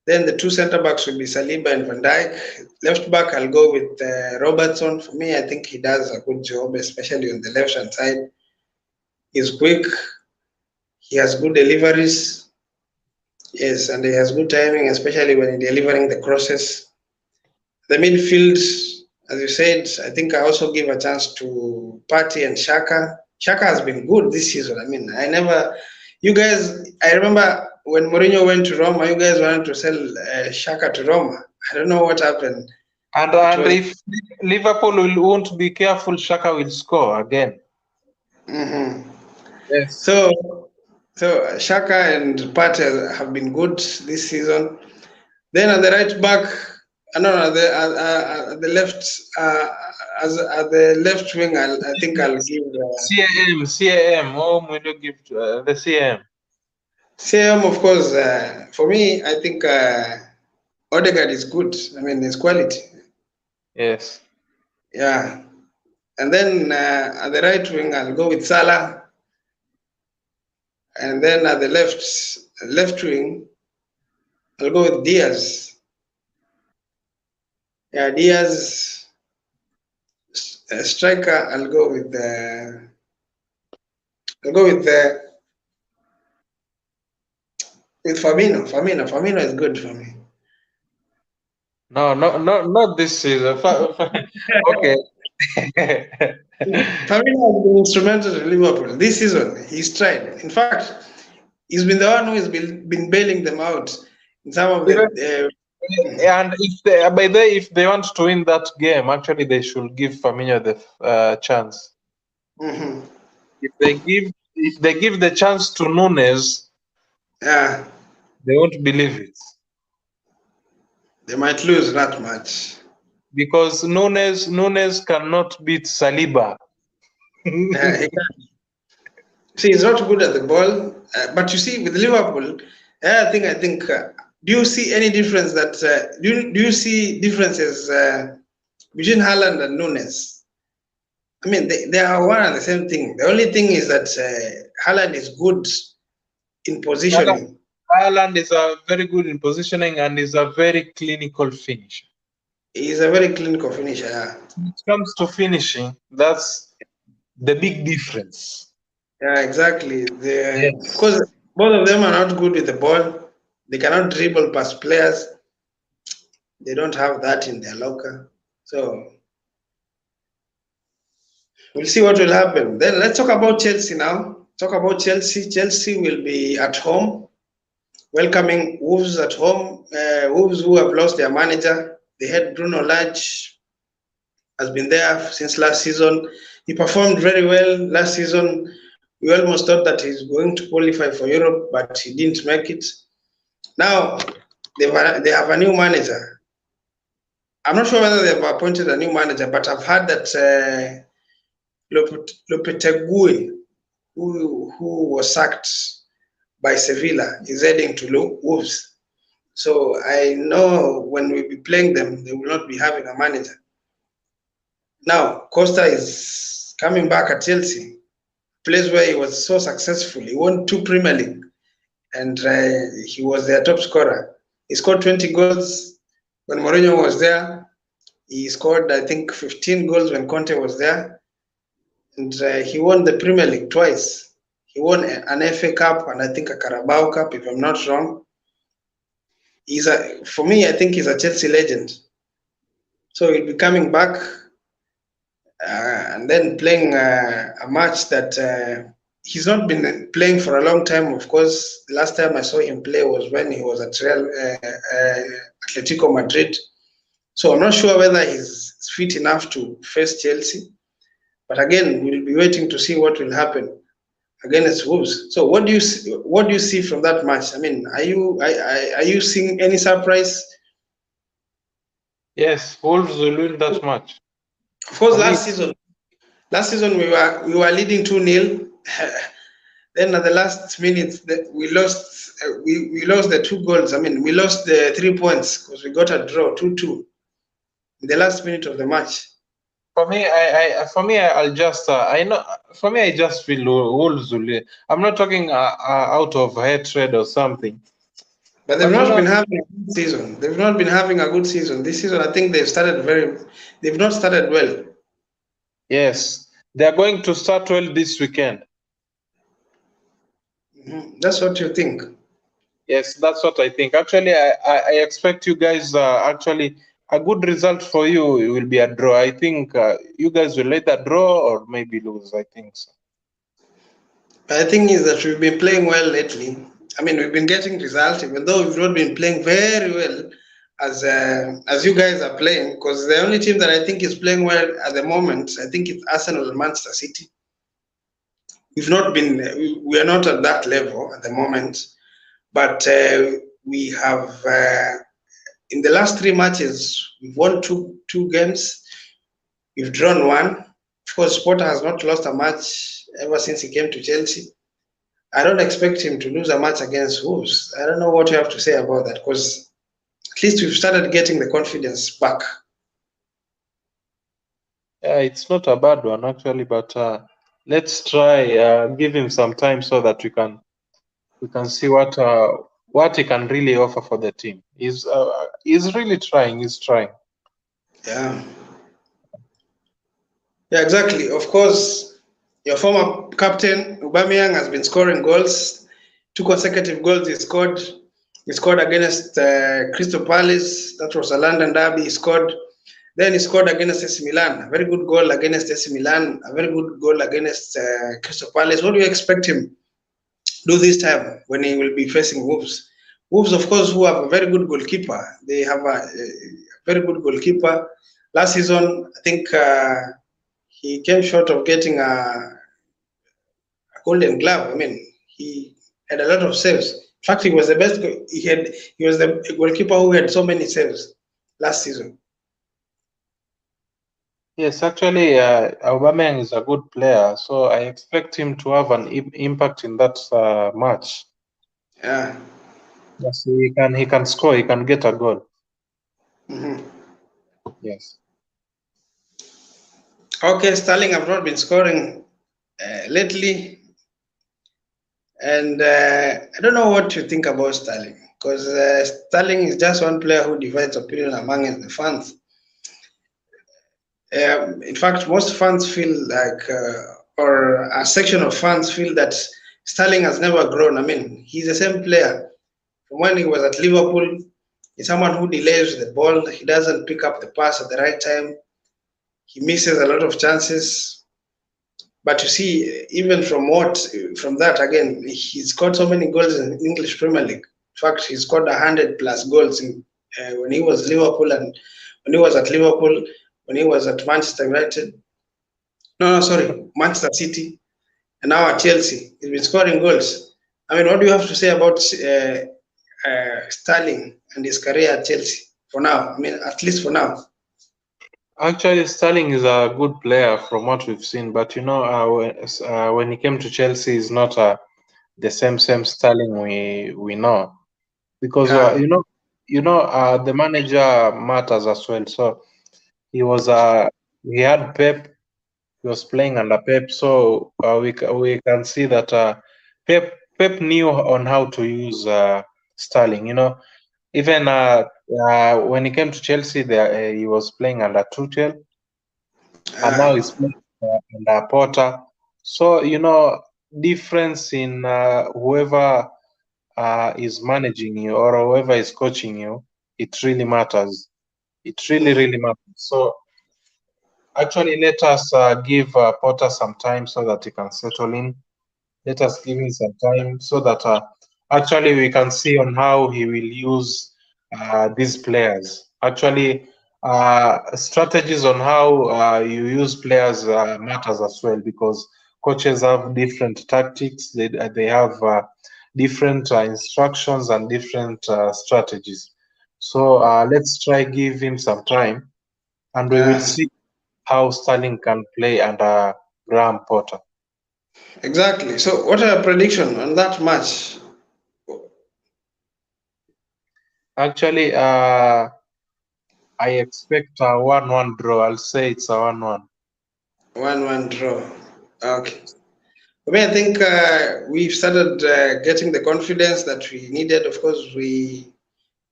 A: Then the two centre backs will be Saliba and Van Dijk. Left back, I'll go with Robertson. For me, I think he does a good job, especially on the left-hand side. He's quick. He has good deliveries. Yes, and he has good timing, especially when he's delivering the crosses. The midfield, as you said, I think I also give a chance to Partey and Xhaka. Xhaka has been good this season. I mean, I remember when Mourinho went to Roma, you guys wanted to sell Xhaka to Roma. I don't know what happened.
B: And if Liverpool won't be careful, Xhaka will score again. Yes.
A: So Xhaka and Partey have been good this season. Then at the right back, no, at the left, at the left wing, I think I'll give
B: CAM. Oh, we do give the CAM.
A: CAM, of course. For me, I think Odegaard is good. I mean, his quality.
B: Yes.
A: Yeah. And then at the right wing, I'll go with Salah. And then at the left wing, I'll go with Diaz. Yeah, Diaz. Striker, I'll go with Firmino. Firmino is good for me.
B: No, not this season. Okay.
A: Firmino has been instrumental to Liverpool this season. He's tried. In fact, he's been the one who has been bailing them out in some of the.
B: And if they want to win that game, actually they should give Firmino the chance.
A: Mm-hmm.
B: If they give the chance to Nunes,
A: yeah,
B: they won't believe it.
A: They might lose that much
B: because Nunes cannot beat Saliba.
A: See, he's not good at the ball, but you see, with Liverpool, I think. Do you see any difference that? Do you see differences between Haaland and Nunes? I mean, they are one and the same thing. The only thing is that Haaland is good in positioning.
B: Haaland is very good in positioning and is a very clinical finisher.
A: He's a very clinical finisher. Yeah.
B: When it comes to finishing, that's the big difference.
A: Yeah, exactly. Because both of them are not good with the ball. They cannot dribble past players. They don't have that in their locker. So we'll see what will happen. Then let's talk about Chelsea now. Chelsea will be at home, welcoming Wolves at home. Wolves who have lost their manager. They had Bruno Lage, has been there since last season. He performed very well last season. We almost thought that he's going to qualify for Europe, but he didn't make it. Now they have a new manager. I'm not sure whether they've appointed a new manager, but I've heard that Lopetegui, who was sacked by Sevilla, is heading to Wolves. So I know when we be playing them, they will not be having a manager. Now Costa is coming back at Chelsea, place where he was so successful. He won 2 Premier League, and he was their top scorer. He scored 20 goals when Mourinho was there. He scored, I think, 15 goals when Conte was there. And he won the Premier League twice. He won an FA Cup and I think a Carabao Cup, if I'm not wrong. For me, I think he's a Chelsea legend. So he'll be coming back and then playing a match that he's not been playing for a long time. Of course, the last time I saw him play was when he was at Atletico Madrid. So I'm not sure whether he's fit enough to face Chelsea. But again, we'll be waiting to see what will happen against Wolves. So what do you see from that match? I mean, are you seeing any surprise?
B: Yes, Wolves will win that match.
A: Of course, last season we were leading 2-0. Then at the last minute we lost the 2 goals. I mean, we lost the 3 points because we got a draw 2-2 in the last minute of the match.
B: For me, I just feel Wolves will win. I'm not talking out of hatred or something.
A: But they've not been having a good season. They've not been having a good season. This season, I think they've not started well.
B: Yes, they're going to start well this weekend.
A: That's what you think?
B: Yes, that's what I think. Actually, I expect you guys actually a good result for you. It will be a draw. I think you guys will either draw or maybe lose. I think so.
A: The thing is that we've been playing well lately. I mean, we've been getting results, even though we've not been playing very well as you guys are playing. Because the only team that I think is playing well at the moment, I think it's Arsenal and Manchester City. We've not been, we are not at that level at the moment, but we have in the last 3 matches we've won two games, we've drawn one. Of course, Potter has not lost a match ever since he came to Chelsea. I don't expect him to lose a match against Wolves. I don't know what you have to say about that, because at least we've started getting the confidence back.
B: Yeah, it's not a bad one actually, but let's try give him some time so that we can see what he can really offer for the team. He's really trying. He's trying.
A: Yeah. Yeah, exactly. Of course, your former captain Aubameyang has been scoring goals. 2 consecutive goals he scored. He scored against Crystal Palace. That was a London derby. He scored. Then he scored against AC Milan. A very good goal against AC Milan. A very good goal against Crystal Palace. What do you expect him do this time when he will be facing Wolves? Wolves, of course, who have a very good goalkeeper. They have a very good goalkeeper. Last season, I think he came short of getting a golden glove. I mean, he had a lot of saves. In fact, he was the best. He was the goalkeeper who had so many saves last season.
B: Yes, actually, Aubameyang is a good player, so I expect him to have an impact in that match.
A: Yeah.
B: Yes, he can score. He can get a goal.
A: Mm-hmm.
B: Yes.
A: Okay, Sterling have not been scoring lately, and I don't know what you think about Sterling, because Sterling is just one player who divides opinion among the fans. In fact, most fans feel like, or a section of fans feel that Sterling has never grown. I mean, he's the same player from when he was at Liverpool. He's someone who delays the ball. He doesn't pick up the pass at the right time. He misses a lot of chances. But you see, even from that again, he scored so many goals in English Premier League. In fact, he scored 100+ goals when he was Liverpool, and when he was at Liverpool, when he was at Manchester United. No, sorry, Manchester City, and now at Chelsea. He's been scoring goals. I mean, what do you have to say about Sterling and his career at Chelsea for now? I mean, at least for now.
B: Actually, Sterling is a good player from what we've seen, but you know, when he came to Chelsea, he's not the same Sterling we know, because
A: Yeah.
B: the manager matters as well. So he was he had Pep. He was playing under Pep, so we can see that Pep knew on how to use Sterling. You know, even when he came to Chelsea, there he was playing under Tuchel, and now he's playing under Potter. So you know, difference in whoever is managing you or whoever is coaching you, it really matters. It really matters. So actually, let us give Potter some time so that he can settle in. Let us give him some time so that actually we can see on how he will use these players. Actually, strategies on how you use players matters as well, because coaches have different tactics. They have different instructions and different strategies. So let's try give him some time, and we will
A: Yeah.
B: see how Sterling can play under Graham Potter.
A: Exactly. So, what are your prediction on that match?
B: Actually, I expect a 1-1 draw. I'll say it's a 1-1.
A: 1-1 draw. Okay. I mean, I think we've started getting the confidence that we needed. Of course, we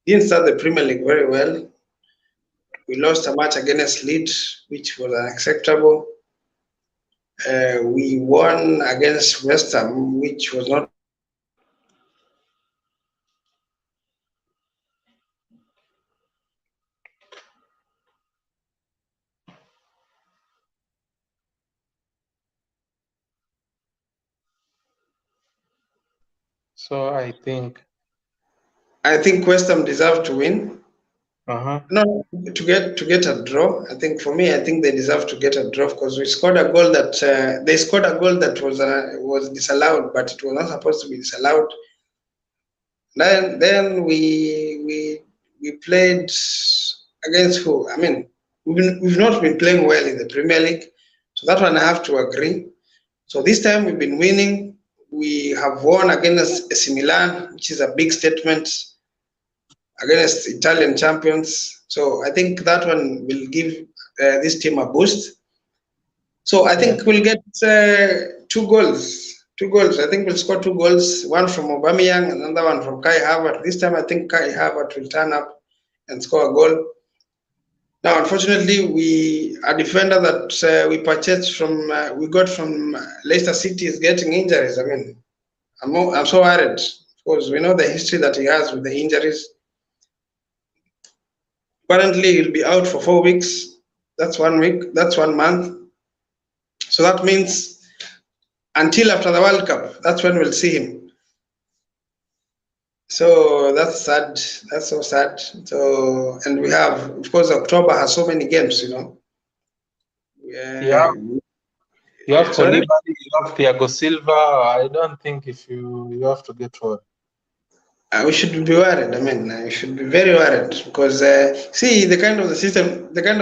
A: didn't start the Premier League very well. We lost a match against Leeds, which was unacceptable. We won against West Ham, which was not.
B: So I think.
A: West Ham deserve to win.
B: Uh-huh.
A: No, to get a draw. I think for me, I think they deserve to get a draw because we scored a goal that they scored a goal that was disallowed, but it was not supposed to be disallowed. Then we played against who? I mean, we've not been playing well in the Premier League, so that one I have to agree. So this time we've been winning. We have won against AC Milan, which is a big statement against Italian champions. So I think that one will give this team a boost. So I
B: Yeah.
A: think we'll get 2 goals. 2 goals. I think we'll score 2 goals. One from Aubameyang, another one from Kai Havertz. This time I think Kai Havertz will turn up and score a goal. Now, unfortunately, a defender that we purchased from, we got from Leicester City is getting injuries. I mean, I'm so worried because we know the history that he has with the injuries. Currently, he'll be out for 4 weeks. That's 1 week. That's 1 month. So that means until after the World Cup, that's when we'll see him. So that's sad. That's so sad. So, and we have, of course, October has so many games, you know.
B: Yeah. You have
A: Sorry?
B: Koulibaly, you have Thiago Silva. I don't think if you have to get worried.
A: We should be worried. I mean, we should be very worried because see the kind of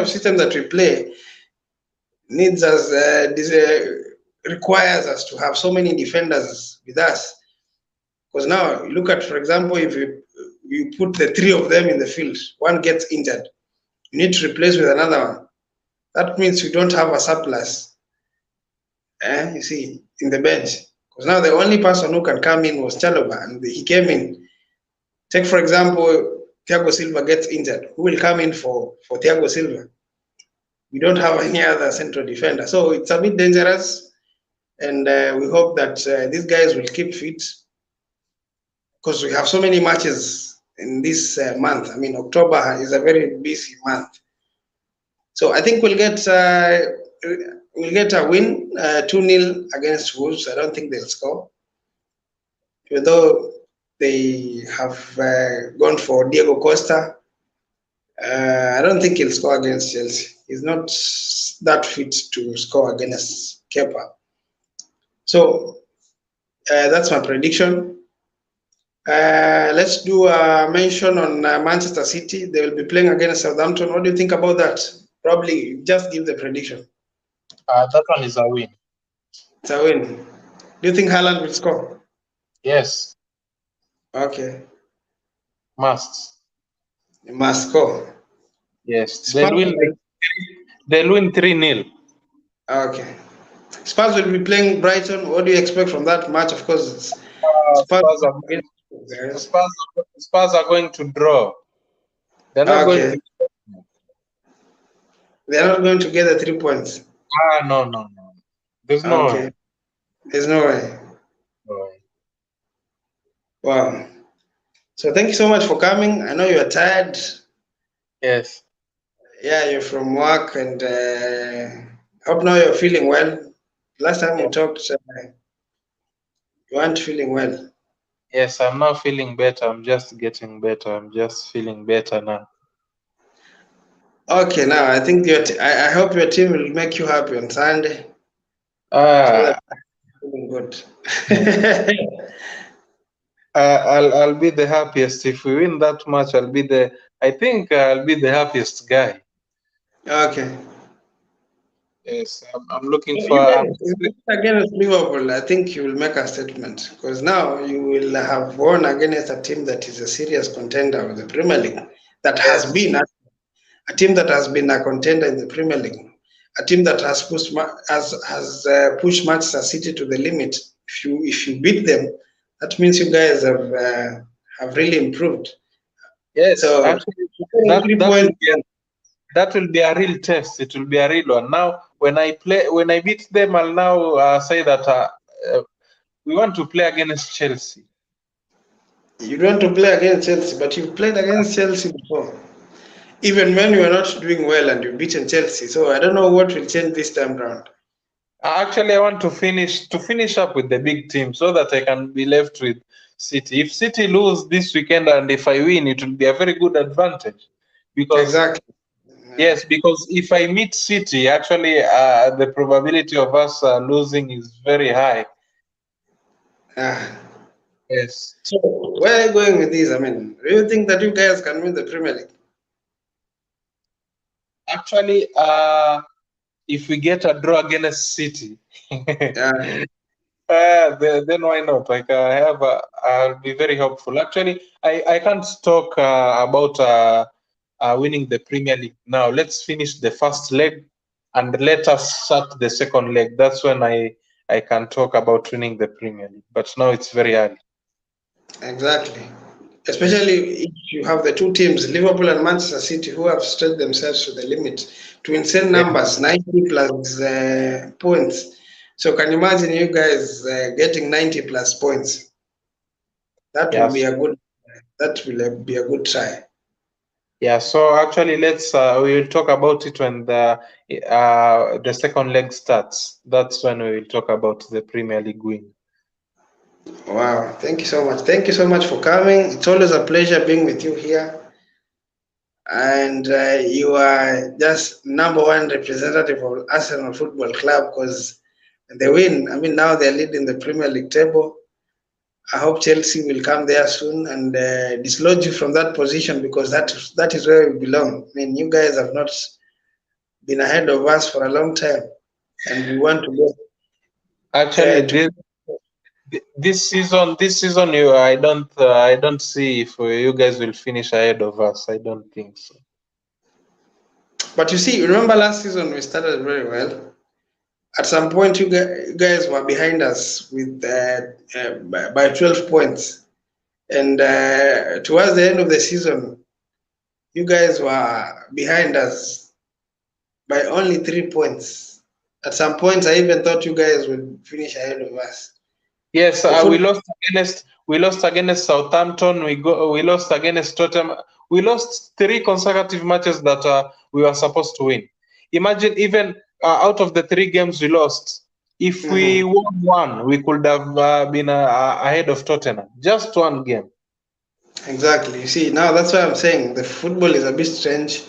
A: system that we play needs us requires us to have so many defenders with us. Because now look at, for example, if you put the 3 of them in the field, one gets injured, you need to replace with another one. That means we don't have a surplus. You see, in the bench. Because now the only person who can come in was Chalobah, and he came in. Take, for example, Thiago Silva gets injured. Who will come in for Thiago Silva? We don't have any other central defender. So it's a bit dangerous. And we hope that these guys will keep fit because we have so many matches in this month. I mean, October is a very busy month. So I think we'll get a win, 2-0 against Wolves. I don't think they'll score. Even though they have gone for Diego Costa, I don't think he'll score against Chelsea. He's not that fit to score against Kepa. So that's my prediction. Let's do a mention on Manchester City. They will be playing against Southampton. What do you think about that? Probably just give the prediction.
B: That one is a win.
A: It's a win. Do you think Haaland will score?
B: Yes.
A: Okay.
B: Must.
A: He must score.
B: Yes.
A: Spurs
B: They'll win 3-0.
A: Okay. Spurs will be playing Brighton. What do you expect from that match? Of course,
B: Spurs are going to draw. They're not going to.
A: They're not going to get the 3 points.
B: No. There's no way.
A: There's no way.
B: No way.
A: Wow. So thank you so much for coming. I know you're tired.
B: Yes.
A: Yeah, you're from work, and hope now you're feeling well. Last time we talked, you weren't feeling well.
B: Yes, I'm now feeling better. I'm just getting better. I'm just feeling better now.
A: Okay, now I think I hope your team will make you happy on Sunday. So that feeling good.
B: I'll be the happiest if we win that match. I think I'll be the happiest guy.
A: Okay.
B: Yes, I'm looking for.
A: Against Liverpool, I think you will make a statement because now you will have won against a team that is a serious contender of the Premier League. That has been a team that has been a contender in the Premier League. A team that has pushed Manchester City to the limit. If you beat them, that means you guys have really improved.
B: Yes,
A: so
B: actually, that will be a real test. It will be a real one. Now, when I beat them, I'll now say that we want to play against Chelsea.
A: You want to play against Chelsea, but you've played against Chelsea before. Even when you are not doing well and you've beaten Chelsea. So I don't know what will change this time round.
B: Actually, I want to finish up with the big team so that I can be left with City. If City lose this weekend and if I win, it will be a very good advantage. Because
A: Exactly.
B: yes, because if I meet City, actually, the probability of us losing is very high.
A: Ah.
B: Yes.
A: So where are you going with this? I mean, do you think that you guys can win the Premier League?
B: Actually, if we get a draw against City,
A: Yeah.
B: then why not? Like I'll be very hopeful. Actually, I can't talk about winning the Premier League now. Let's finish the first leg and let us start the second leg. That's when I can talk about winning the Premier League. But now it's very early.
A: Exactly. Especially if you have the two teams, Liverpool and Manchester City, who have stretched themselves to the limit to insane
B: Yeah.
A: numbers, 90 plus points. So can you imagine you guys getting 90 plus points? That will be
B: Yes.
A: a good. That will be a good try.
B: Yeah. So actually, let's we will talk about it when the second leg starts. That's when we will talk about the Premier League win.
A: Wow! Thank you so much. Thank you so much for coming. It's always a pleasure being with you here. And you are just number one representative of Arsenal Football Club because they win. I mean, now they're leading the Premier League table. I hope Chelsea will come there soon and dislodge you from that position because that is where you belong. I mean, you guys have not been ahead of us for a long time, and we want to
B: Actually,
A: get to.
B: this season, I don't see if you guys will finish ahead of us. I don't think so.
A: But you see, remember last season we started very well. At some point, you guys were behind us with by 12 points. And towards the end of the season, you guys were behind us by only 3 points. At some points, I even thought you guys would finish ahead of us.
B: Yes,
A: The
B: we lost against Southampton. We lost against Tottenham. We lost 3 consecutive matches that we were supposed to win. Imagine even out of the 3 games we lost, if we
A: Mhm.
B: won one, we could have been ahead of Tottenham. Just one game.
A: Exactly. You see, now that's why I'm saying the football is a bit strange.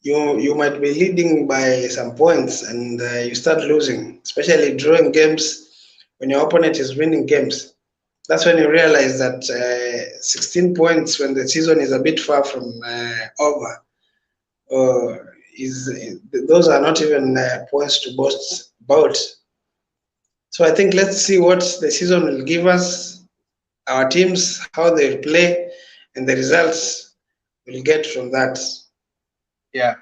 A: You might be leading by some points and you start losing, especially drawing games when your opponent is winning games. That's when you realize that 16 points when the season is a bit far from over, uh, is those are not even points to boast about. So I think let's see what the season will give us, our teams, how they play, and the results we'll get from that.
B: Yeah.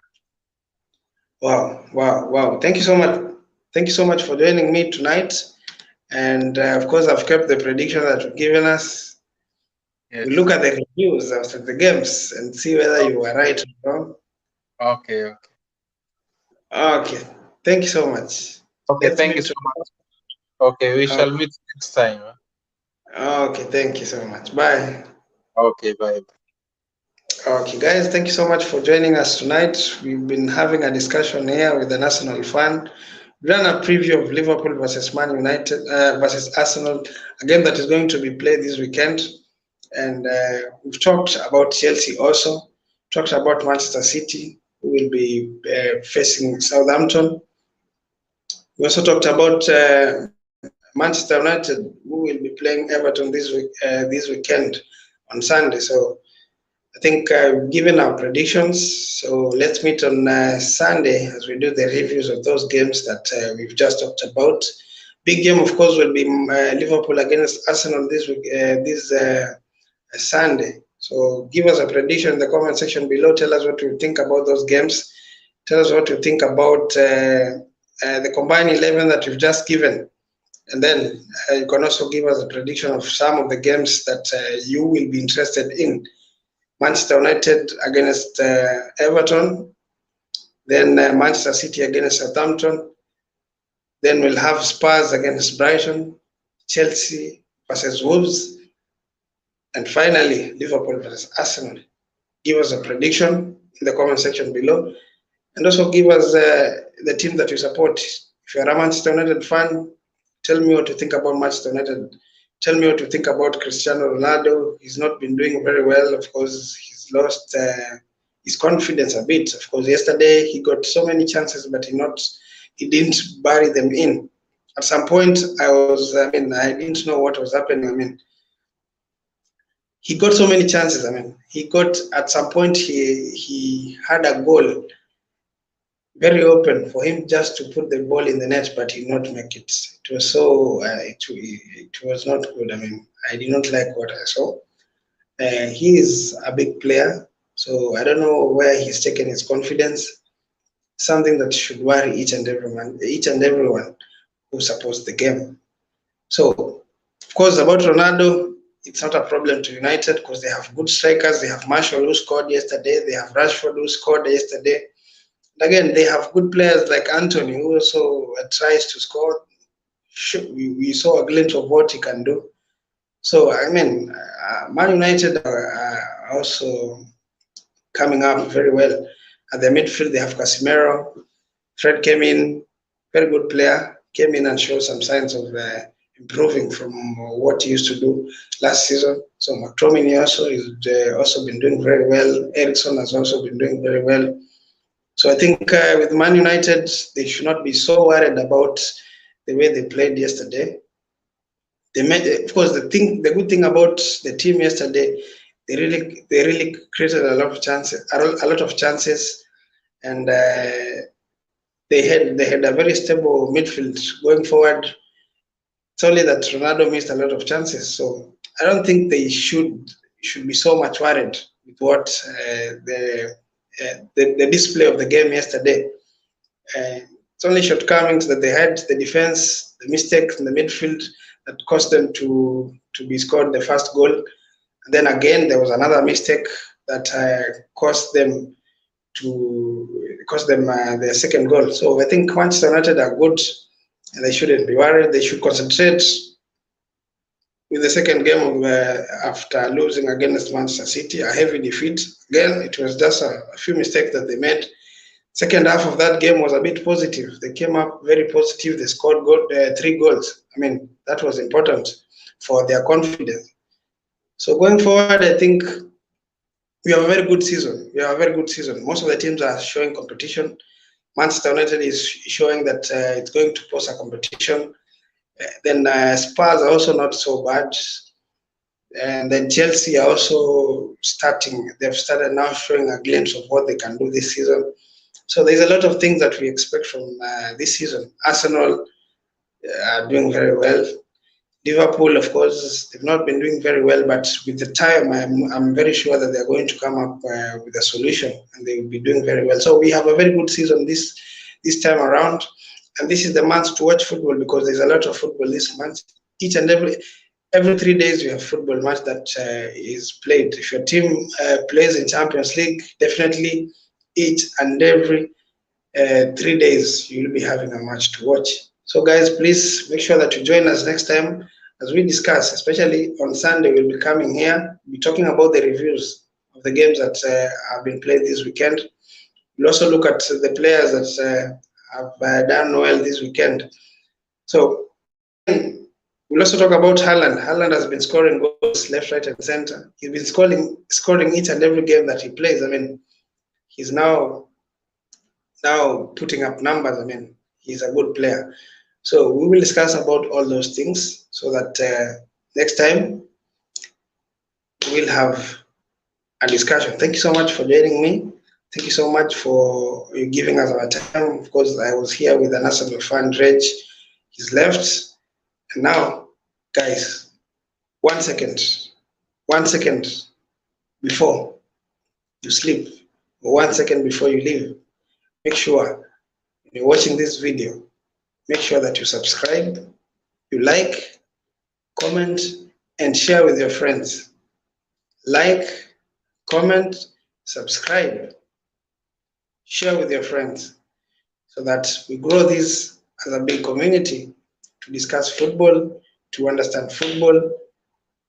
A: Wow, wow, wow! Thank you so much. Thank you so much for joining me tonight. And of course, I've kept the prediction that you've given us.
B: Yes.
A: We look at the reviews after the games and see whether you were right or wrong.
B: Okay. Okay.
A: Okay, thank you so much.
B: Okay.
A: Let's
B: Thank you
A: meet.
B: so much. Okay. We
A: Uh,
B: shall meet next time.
A: okay, thank you so much. Bye.
B: Okay. Bye.
A: Okay, guys, thank you so much for joining us tonight. We've been having a discussion here with the National Fan. We've done a preview of Liverpool versus Man United versus Arsenal, a game that is going to be played this weekend. And we've talked about Chelsea also, talked about Manchester City, who will be facing Southampton. We also talked about Manchester United, who will be playing Everton this weekend on Sunday. So I think given our predictions, so let's meet on Sunday as we do the reviews of those games that we've just talked about. Big game, of course, will be Liverpool against Arsenal this Sunday. So give us a prediction in the comment section below. Tell us what you think about those games. Tell us what you think about the combined 11 that you've just given. And then you can also give us a prediction of some of the games that you will be interested in. Manchester United against Everton, then Manchester City against Southampton, then we'll have Spurs against Brighton, Chelsea versus Wolves, and finally Liverpool versus Arsenal. Give us a prediction in the comment section below, and also give us the team that you support. If you're a Manchester United fan, tell me what you think about Manchester United Tell me what you think about Cristiano Ronaldo. He's not been doing very well. Of course, he's lost his confidence a bit. Of course, yesterday he got so many chances, but he didn't bury them in. At some point, I didn't know what was happening. I mean, he got so many chances. I mean, at some point he had a goal very open for him just to put the ball in the net, but he did not make it. It was it was not good. I mean, I did not like what I saw. He is a big player, so I don't know where he's taken his confidence. Something that should worry each and everyone who supports the game. So, of course, about Ronaldo, it's not a problem to United because they have good strikers. They have Marshall who scored yesterday. They have Rashford who scored yesterday. Again, they have good players like Anthony, who also tries to score. We saw a glimpse of what he can do. So, I mean, Man United are also coming up very well. At the midfield, they have Casemiro. Fred came in, very good player, came in and showed some signs of improving from what he used to do last season. So, McTominay also is also been doing very well. Ericsson has also been doing very well. So I think with Man United, they should not be so worried about the way they played yesterday. Of course, the good thing about the team yesterday, they really created a lot of chances, and they had a very stable midfield going forward. It's only that Ronaldo missed a lot of chances, so I don't think they should be so much worried with what the display of the game yesterday. It's only shortcomings that they had, the defense, the mistakes in the midfield that cost them to be scored the first goal. And then again, there was another mistake that cost them their second goal. So I think Manchester United are good and they shouldn't be worried. They should concentrate with the second game after losing against Manchester City, a heavy defeat. Again, it was just a few mistakes that they made. Second half of that game was a bit positive. They came up very positive. They scored 3 goals. I mean, that was important for their confidence. So going forward, I think we have a very good season. Most of the teams are showing competition. Manchester United is showing that it's going to pose a competition. Then Spurs are also not so bad. And then Chelsea are also starting. They've started now showing a glimpse of what they can do this season. So there's a lot of things that we expect from this season. Arsenal are doing very well. Liverpool, of course, they've not been doing very well, but with the time, I'm very sure that they're going to come up with a solution and they will be doing very well. So we have a very good season this time around. And this is the month to watch football because there's a lot of football this month. Each and every 3 days you have football match that is played. If your team plays in Champions League, definitely each and every 3 days you'll be having a match to watch. So guys, please make sure that you join us next time as we discuss, especially on Sunday. We'll be coming here, be talking about the reviews of the games that have been played this weekend. We'll also look at the players that have done well this weekend. So again, we'll also talk about Haaland. Haaland has been scoring goals left, right, and center. He's been scoring each and every game that he plays. I mean, he's now putting up numbers. I mean, he's a good player. So we will discuss about all those things so that next time we'll have a discussion. Thank you so much for joining me. Thank you so much for giving us our time. Of course, I was here with an Arsenal fan, Reg. He's left. And now, guys, 1 second before you sleep, or 1 second before you leave, make sure when you're watching this video, make sure that you subscribe, you like, comment, and share with your friends. Like, comment, subscribe, share with your friends so that we grow this as a big community to discuss football, to understand football,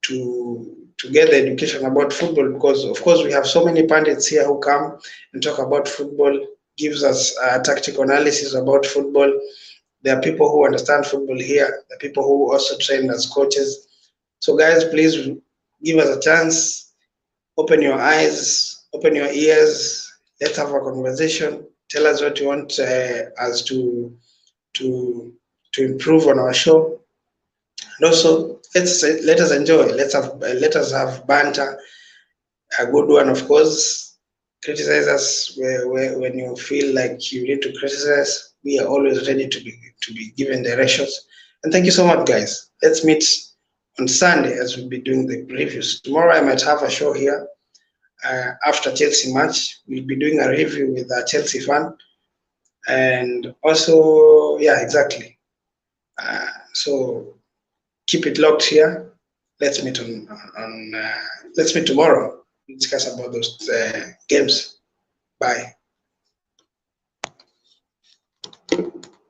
A: to get the education about football, because of course we have so many pundits here who come and talk about football, gives us tactical analysis about football. There are people who understand football here. There are people who also train as coaches. So guys, please give us a chance. Open your eyes, open your ears. Let's have a conversation. Tell us what you want us to improve on our show. And also, let us enjoy. Let us have banter, a good one, of course. Criticize us when you feel like you need to criticize. We are always ready to be given directions. And thank you so much, guys. Let's meet on Sunday as we'll be doing the previews. Tomorrow I might have a show here after Chelsea match. We'll be doing a review with a Chelsea fan, and also, yeah, exactly. So keep it locked here. Let's meet let's meet tomorrow. We'll discuss about those games. Bye.